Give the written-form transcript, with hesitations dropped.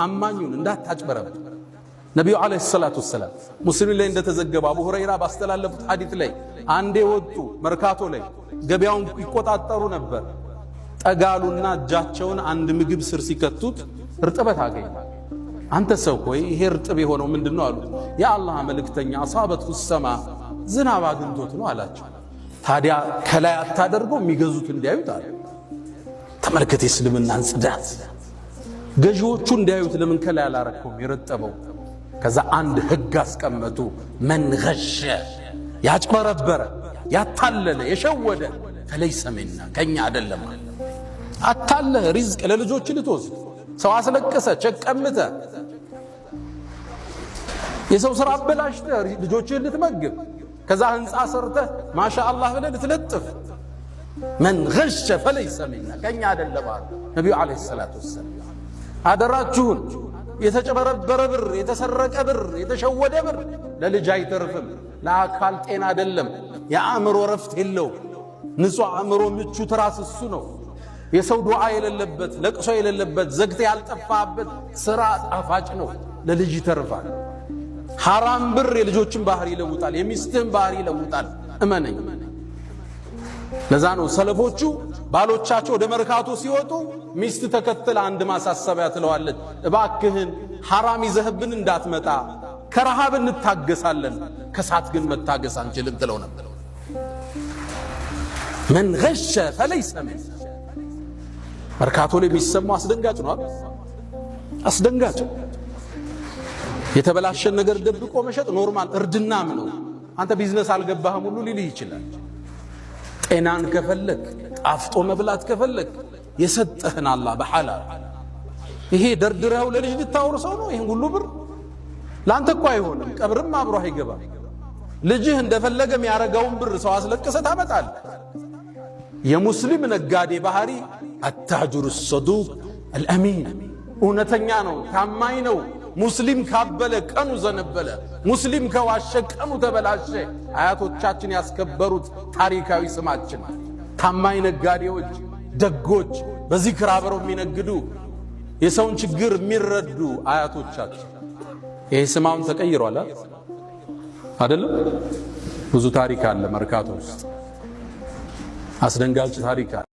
ታማኙን እንዳታጭበረብር። ነቢዩ ዓለይሂ ሰላቱ ወሰላም ሙስሊም ላይ እንደተዘገበ አቡ ሁረይራ ባስተላለፉት ሐዲስ ላይ አንዴ ወጡ መርካቶ ላይ ገበያውን ይቆጣጠሩ ነበር። ጠጋሉና እጃቸውን አንድ ምግብ ስር ሲከቱት እርጥበት አገኙ። አንተ ሰው ሆይ ይሄ እርጥብ የሆነው ምንድነው አሉት። የአላህ መልእክተኛ አሳበቱ ሰማ ዝናብ አግኝቶት ነው አላቸው። ታዲያ ከላይ አታደርገው የሚገዙት እንዲያዩት አለ። ተመልከት የእስልምናን ጽዳት። ገዢዎቹ እንዲያዩት ለምን ከላይ አላረከውም የረጠበው? ከዛ አንድ ህግ አስቀመጡ። መን ገሸ ያጭበረበረ ያታለለ የሸወደ ፈለይሰ ሚና ከኛ አይደለም። አታለህ ሪዝቅ ለልጆች ልትወስድ ሰው አስለቀሰ ቸቀምተ የሰው ስራ አበላሽተ ልጆችን ልትመግብ ከዛ ህንፃ ሰርተህ ማሻአላህ ብለህ ልትለጥፍ መን ገሸ ፈለይሰ ሚና ከኛ አይደለም አሉ ነብዩ አለይሂ ሰላቱ ወሰለም። አደራችሁን የተጨበረበረ ብር የተሰረቀ ብር የተሸወደ ብር ለልጅ አይተርፍም። ለአካል ጤና አይደለም። የአእምሮ ረፍት የለው። ንጹህ አእምሮ ምቹ ትራስ እሱ ነው። የሰው ዱዓ የሌለበት ለቅሶ የሌለበት ዘግተ ያልጠፋበት ስራ ጣፋጭ ነው። ለልጅ ይተርፋል። ሐራም ብር የልጆችን ባህሪ ይለውጣል፣ የሚስትህን ባህሪ ይለውጣል። እመነኝ። ለዛ ነው ሰለፎቹ ባሎቻቸው ወደ መርካቶ ሲወጡ ሚስት ተከትለ አንድ ማሳሰቢያ ትለዋለች። እባክህን ሐራም ይዘህብን እንዳትመጣ፣ ከረሃብ እንታገሳለን፣ ከሳት ግን መታገስ አንችልም ትለው ነበር። መን ገሸ ፈለይሰ ሚና። መርካቶ ላይ የሚሰማው አስደንጋጭ ነው። አስደንጋጭ የተበላሸን ነገር ደብቆ መሸጥ ኖርማል እርድናም ነው። አንተ ቢዝነስ አልገባህም ሁሉ ሊልህ ይችላል። ጤናን ከፈለክ ጣፍጦ መብላት ከፈለክ የሰጠህን አላህ በሐላል ይሄ ደርድረው ለልጅ ልታወርሰው ነው። ይሄን ሁሉ ብር ላንተ እኮ አይሆንም። ቀብርም አብሮ አይገባም። ልጅህ እንደፈለገ የሚያረጋውን ብር ሰው አስለቅሰ ታመጣለህ። የሙስሊም ነጋዴ ባህሪ አታጅሩ ሰዱቅ አልአሚን፣ እውነተኛ ነው፣ ታማኝ ነው። ሙስሊም ካበለ ቀኑ ዘነበለ፣ ሙስሊም ከዋሸ ቀኑ ተበላሸ። አያቶቻችን ያስከበሩት ታሪካዊ ስማችን ታማኝ ነጋዴዎች፣ ደጎች፣ በዚክር አብረው የሚነግዱ የሰውን ችግር የሚረዱ አያቶቻችን። ይሄ ስማውን ተቀይሯል አይደለም? ብዙ ታሪክ አለ መርካቶ ውስጥ፣ አስደንጋጭ ታሪክ አለ።